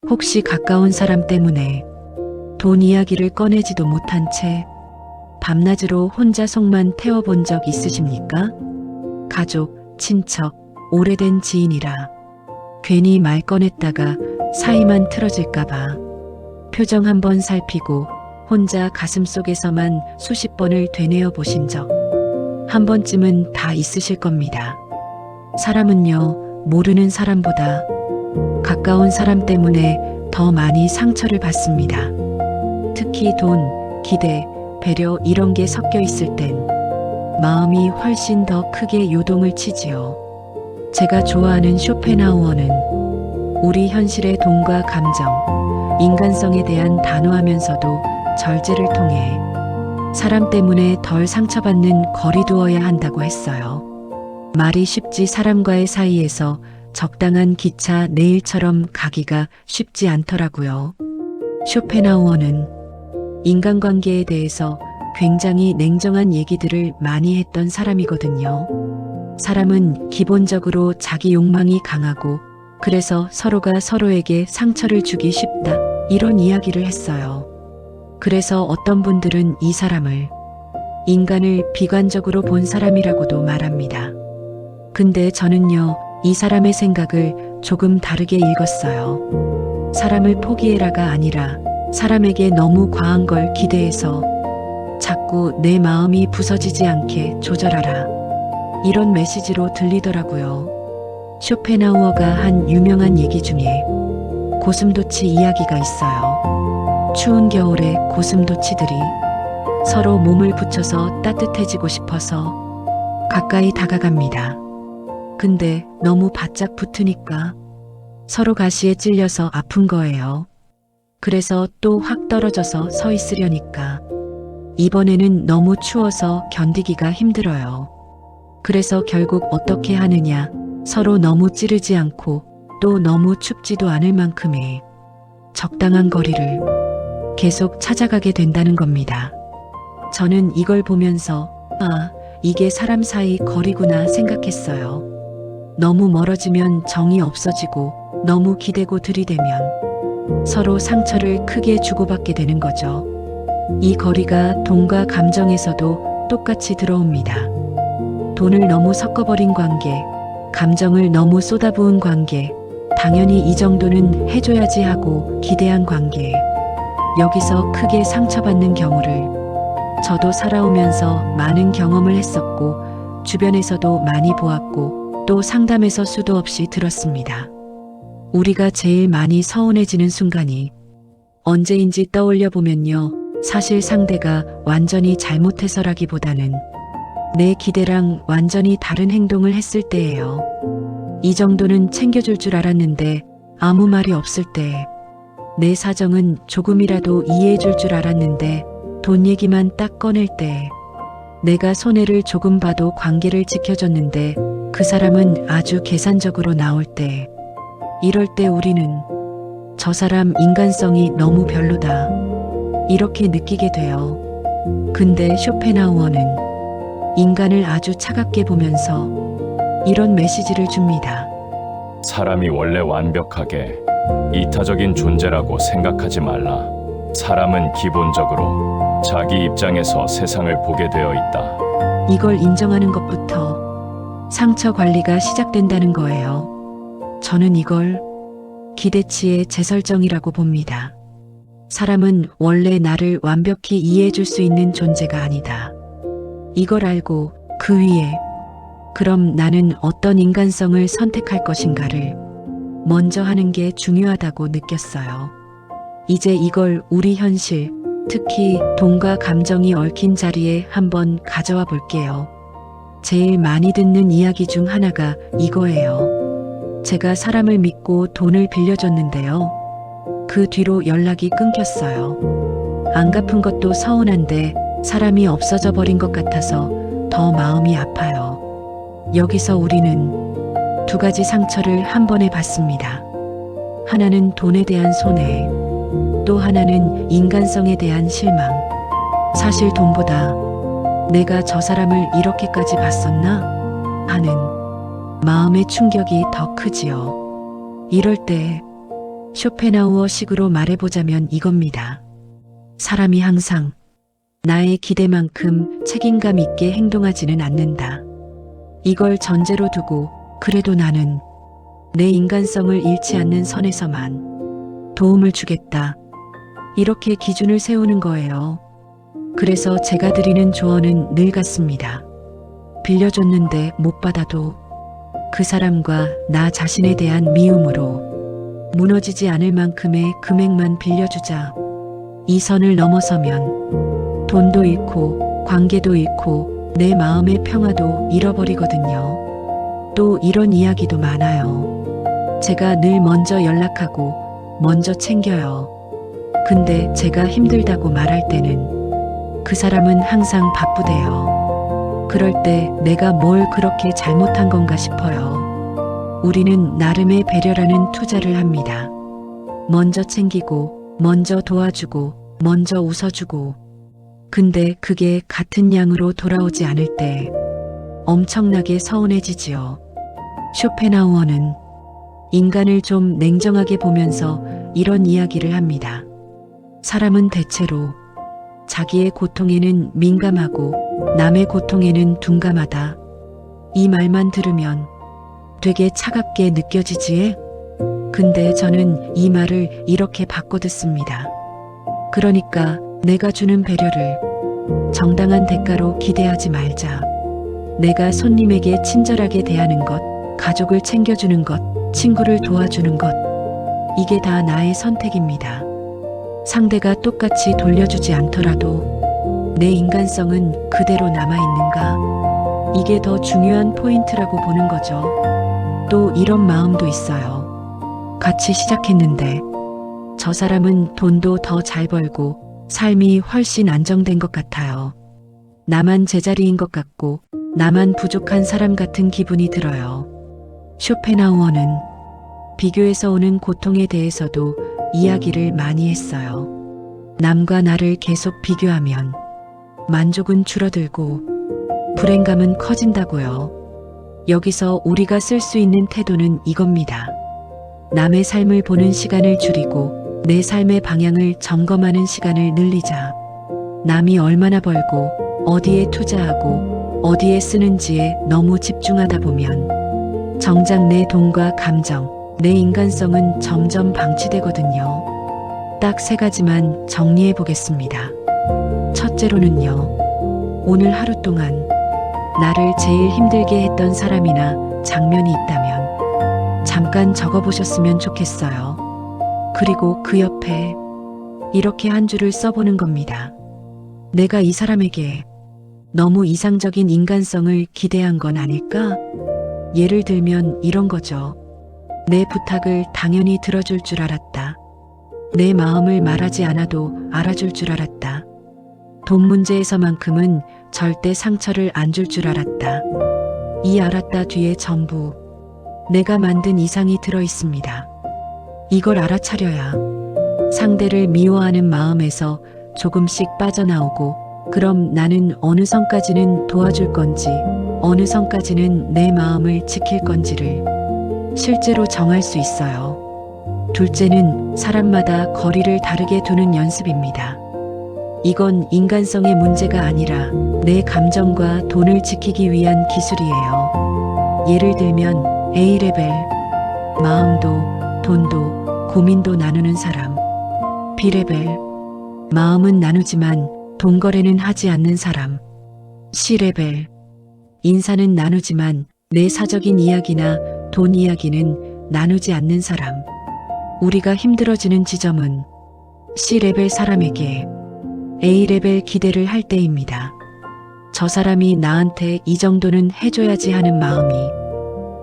혹시 가까운 사람 때문에 돈 이야기를 꺼내지도 못한 채 밤낮으로 혼자 속만 태워본 적 있으십니까? 가족, 친척, 오래된 지인이라 괜히 말 꺼냈다가 사이만 틀어질까봐 표정 한번 살피고 혼자 가슴속에서만 수십 번을 되뇌어 보신 적 한 번쯤은 다 있으실 겁니다. 사람은요, 모르는 사람보다 가까운 사람 때문에 더 많이 상처를 받습니다. 특히 돈, 기대, 배려 이런 게 섞여 있을 땐 마음이 훨씬 더 크게 요동을 치지요. 제가 좋아하는 쇼펜하우어는 우리 현실의 돈과 감정, 인간성에 대한 단호하면서도 절제를 통해 사람 때문에 덜 상처받는 거리 두어야 한다고 했어요. 말이 쉽지 사람과의 사이에서 적당한 기차 내일처럼 가기가 쉽지 않더라고요. 쇼펜하우어는 인간관계에 대해서 굉장히 냉정한 얘기들을 많이 했던 사람이거든요. 사람은 기본적으로 자기 욕망이 강하고 그래서 서로가 서로에게 상처를 주기 쉽다. 이런 이야기를 했어요. 그래서 어떤 분들은 이 사람을 인간을 비관적으로 본 사람이라고도 말합니다. 근데 저는요, 이 사람의 생각을 조금 다르게 읽었어요. 사람을 포기해라가 아니라 사람에게 너무 과한 걸 기대해서 자꾸 내 마음이 부서지지 않게 조절하라. 이런 메시지로 들리더라고요. 쇼펜하우어가 한 유명한 얘기 중에 고슴도치 이야기가 있어요. 추운 겨울에 고슴도치들이 서로 몸을 붙여서 따뜻해지고 싶어서 가까이 다가갑니다. 근데 너무 바짝 붙으니까 서로 가시에 찔려서 아픈 거예요. 그래서 또 확 떨어져서 서 있으려니까 이번에는 너무 추워서 견디기가 힘들어요. 그래서 결국 어떻게 하느냐, 서로 너무 찌르지 않고 또 너무 춥지도 않을 만큼의 적당한 거리를 계속 찾아가게 된다는 겁니다. 저는 이걸 보면서 아, 이게 사람 사이 거리구나 생각했어요. 너무 멀어지면 정이 없어지고 너무 기대고 들이대면 서로 상처를 크게 주고받게 되는 거죠. 이 거리가 돈과 감정에서도 똑같이 들어옵니다. 돈을 너무 섞어버린 관계, 감정을 너무 쏟아부은 관계, 당연히 이 정도는 해줘야지 하고 기대한 관계, 여기서 크게 상처받는 경우를 저도 살아오면서 많은 경험을 했었고 주변에서도 많이 보았고 또 상담에서 수도 없이 들었습니다. 우리가 제일 많이 서운해지는 순간이 언제인지 떠올려 보면요. 사실 상대가 완전히 잘못해서라기보다는 내 기대랑 완전히 다른 행동을 했을 때예요. 이 정도는 챙겨줄 줄 알았는데 아무 말이 없을 때, 내 사정은 조금이라도 이해해줄 줄 알았는데 돈 얘기만 딱 꺼낼 때, 내가 손해를 조금 봐도 관계를 지켜줬는데 그 사람은 아주 계산적으로 나올 때, 이럴 때 우리는 저 사람 인간성이 너무 별로다. 이렇게 느끼게 돼요. 근데 쇼펜하우어는 인간을 아주 차갑게 보면서 이런 메시지를 줍니다. 사람이 원래 완벽하게 이타적인 존재라고 생각하지 말라. 사람은 기본적으로 자기 입장에서 세상을 보게 되어 있다. 이걸 인정하는 것부터 상처 관리가 시작된다는 거예요. 저는 이걸 기대치의 재설정이라고 봅니다. 사람은 원래 나를 완벽히 이해해줄 수 있는 존재가 아니다. 이걸 알고 그 위에 그럼 나는 어떤 인간성을 선택할 것인가를 먼저 하는 게 중요하다고 느꼈어요. 이제 이걸 우리 현실, 특히 돈과 감정이 얽힌 자리에 한번 가져와 볼게요. 제일 많이 듣는 이야기 중 하나가 이거예요. 제가 사람을 믿고 돈을 빌려줬는데요. 그 뒤로 연락이 끊겼어요. 안 갚은 것도 서운한데 사람이 없어져 버린 것 같아서 더 마음이 아파요. 여기서 우리는 두 가지 상처를 한 번에 받습니다. 하나는 돈에 대한 손해, 또 하나는 인간성에 대한 실망. 사실 돈보다 내가 저 사람을 이렇게까지 봤었나? 하는 마음의 충격이 더 크지요. 이럴 때 쇼펜하우어식으로 말해보자면 이겁니다. 사람이 항상 나의 기대만큼 책임감 있게 행동하지는 않는다. 이걸 전제로 두고 그래도 나는 내 인간성을 잃지 않는 선에서만 도움을 주겠다. 이렇게 기준을 세우는 거예요. 그래서 제가 드리는 조언은 늘 같습니다. 빌려줬는데 못 받아도 그 사람과 나 자신에 대한 미움으로 무너지지 않을 만큼의 금액만 빌려주자. 이 선을 넘어서면 돈도 잃고 관계도 잃고 내 마음의 평화도 잃어버리거든요. 또 이런 이야기도 많아요. 제가 늘 먼저 연락하고 먼저 챙겨요. 근데 제가 힘들다고 말할 때는 그 사람은 항상 바쁘대요. 그럴 때 내가 뭘 그렇게 잘못한 건가 싶어요. 우리는 나름의 배려라는 투자를 합니다. 먼저 챙기고, 먼저 도와주고, 먼저 웃어주고. 근데 그게 같은 양으로 돌아오지 않을 때 엄청나게 서운해지지요. 쇼펜하우어는 인간을 좀 냉정하게 보면서 이런 이야기를 합니다. 사람은 대체로 자기의 고통에는 민감하고 남의 고통에는 둔감하다. 이 말만 들으면 되게 차갑게 느껴지지에? 근데 저는 이 말을 이렇게 바꿔 듣습니다. 그러니까 내가 주는 배려를 정당한 대가로 기대하지 말자. 내가 손님에게 친절하게 대하는 것, 가족을 챙겨주는 것, 친구를 도와주는 것, 이게 다 나의 선택입니다. 상대가 똑같이 돌려주지 않더라도 내 인간성은 그대로 남아있는가? 이게 더 중요한 포인트라고 보는 거죠. 또 이런 마음도 있어요. 같이 시작했는데 저 사람은 돈도 더 잘 벌고 삶이 훨씬 안정된 것 같아요. 나만 제자리인 것 같고 나만 부족한 사람 같은 기분이 들어요. 쇼펜하우어는 비교에서 오는 고통에 대해서도 이야기를 많이 했어요. 남과 나를 계속 비교하면 만족은 줄어들고 불행감은 커진다고요. 여기서 우리가 쓸 수 있는 태도는 이겁니다. 남의 삶을 보는 시간을 줄이고 내 삶의 방향을 점검하는 시간을 늘리자. 남이 얼마나 벌고 어디에 투자하고 어디에 쓰는지에 너무 집중하다 보면 정작 내 돈과 감정, 내 인간성은 점점 방치되거든요. 딱 3가지만 정리해 보겠습니다. 첫째로는요. 오늘 하루 동안 나를 제일 힘들게 했던 사람이나 장면이 있다면 잠깐 적어보셨으면 좋겠어요. 그리고 그 옆에 이렇게 한 줄을 써보는 겁니다. 내가 이 사람에게 너무 이상적인 인간성을 기대한 건 아닐까? 예를 들면 이런 거죠. 내 부탁을 당연히 들어줄 줄 알았다. 내 마음을 말하지 않아도 알아줄 줄 알았다. 돈 문제에서만큼은 절대 상처를 안 줄 줄 알았다. 이 알았다 뒤에 전부 내가 만든 이상이 들어 있습니다. 이걸 알아차려야 상대를 미워하는 마음에서 조금씩 빠져나오고 그럼 나는 어느 선까지는 도와줄 건지 어느 선까지는 내 마음을 지킬 건지를 실제로 정할 수 있어요. 둘째는 사람마다 거리를 다르게 두는 연습입니다. 이건 인간성의 문제가 아니라 내 감정과 돈을 지키기 위한 기술이에요. 예를 들면 A레벨, 마음도 돈도 고민도 나누는 사람. B레벨, 마음은 나누지만 돈 거래는 하지 않는 사람. C레벨, 인사는 나누지만 내 사적인 이야기나 돈 이야기는 나누지 않는 사람. 우리가 힘들어지는 지점은 C레벨 사람에게 A레벨 기대를 할 때입니다. 저 사람이 나한테 이 정도는 해줘야지 하는 마음이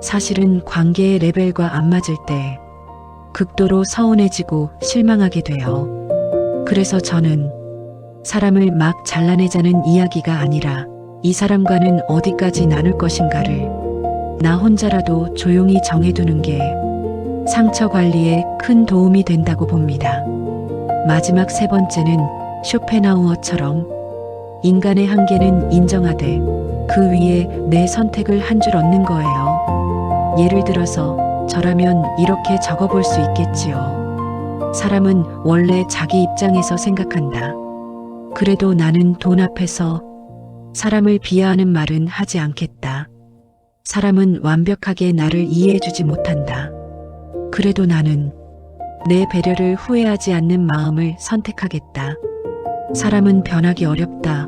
사실은 관계의 레벨과 안 맞을 때 극도로 서운해지고 실망하게 돼요. 그래서 저는 사람을 막 잘라내자는 이야기가 아니라 이 사람과는 어디까지 나눌 것인가를 나 혼자라도 조용히 정해두는 게 상처 관리에 큰 도움이 된다고 봅니다. 마지막 3번째는 쇼펜하우어처럼 인간의 한계는 인정하되 그 위에 내 선택을 한 줄 얻는 거예요. 예를 들어서 저라면 이렇게 적어볼 수 있겠지요. 사람은 원래 자기 입장에서 생각한다. 그래도 나는 돈 앞에서 사람을 비하하는 말은 하지 않겠다. 사람은 완벽하게 나를 이해해주지 못한다. 그래도 나는 내 배려를 후회하지 않는 마음을 선택하겠다. 사람은 변하기 어렵다.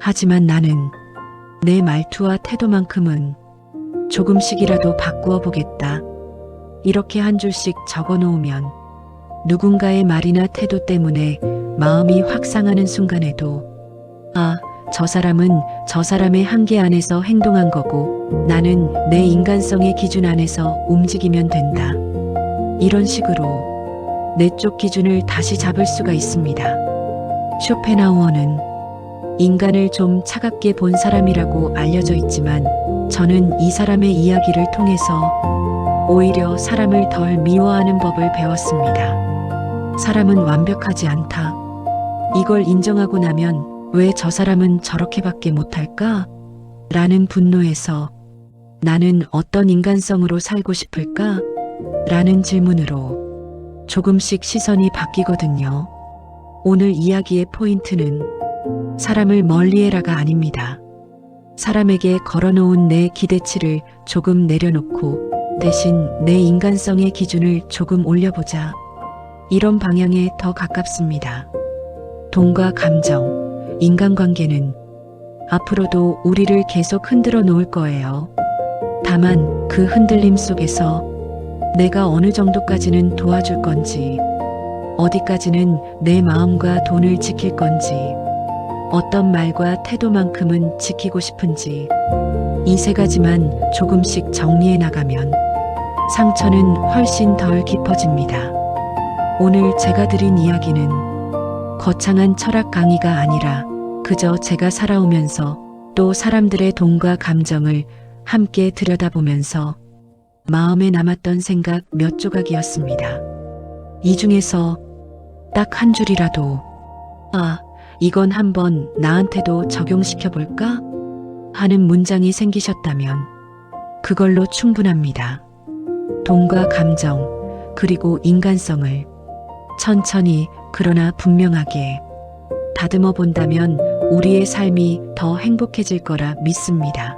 하지만 나는 내 말투와 태도만큼은 조금씩이라도 바꾸어 보겠다. 이렇게 한 줄씩 적어 놓으면 누군가의 말이나 태도 때문에 마음이 확 상하는 순간에도 아, 저 사람은 저 사람의 한계 안에서 행동한 거고 나는 내 인간성의 기준 안에서 움직이면 된다. 이런 식으로 내 쪽 기준을 다시 잡을 수가 있습니다. 쇼펜하우어는 인간을 좀 차갑게 본 사람이라고 알려져 있지만 저는 이 사람의 이야기를 통해서 오히려 사람을 덜 미워하는 법을 배웠습니다. 사람은 완벽하지 않다. 이걸 인정하고 나면 왜 저 사람은 저렇게밖에 못할까? 라는 분노에서 나는 어떤 인간성으로 살고 싶을까? 라는 질문으로 조금씩 시선이 바뀌거든요. 오늘 이야기의 포인트는 사람을 멀리해라가 아닙니다. 사람에게 걸어놓은 내 기대치를 조금 내려놓고 대신 내 인간성의 기준을 조금 올려보자. 이런 방향에 더 가깝습니다. 돈과 감정, 인간관계는 앞으로도 우리를 계속 흔들어 놓을 거예요. 다만 그 흔들림 속에서 내가 어느 정도까지는 도와줄 건지, 어디까지는 내 마음과 돈을 지킬 건지, 어떤 말과 태도만큼은 지키고 싶은지, 이 세 가지만 조금씩 정리해 나가면 상처는 훨씬 덜 깊어집니다. 오늘 제가 드린 이야기는 거창한 철학 강의가 아니라 그저 제가 살아오면서 또 사람들의 돈과 감정을 함께 들여다보면서 마음에 남았던 생각 몇 조각이었습니다. 이 중에서 딱 한 줄이라도 아, 이건 한번 나한테도 적용시켜 볼까? 하는 문장이 생기셨다면 그걸로 충분합니다. 돈과 감정, 그리고 인간성을 천천히 그러나 분명하게 다듬어 본다면 우리의 삶이 더 행복해질 거라 믿습니다.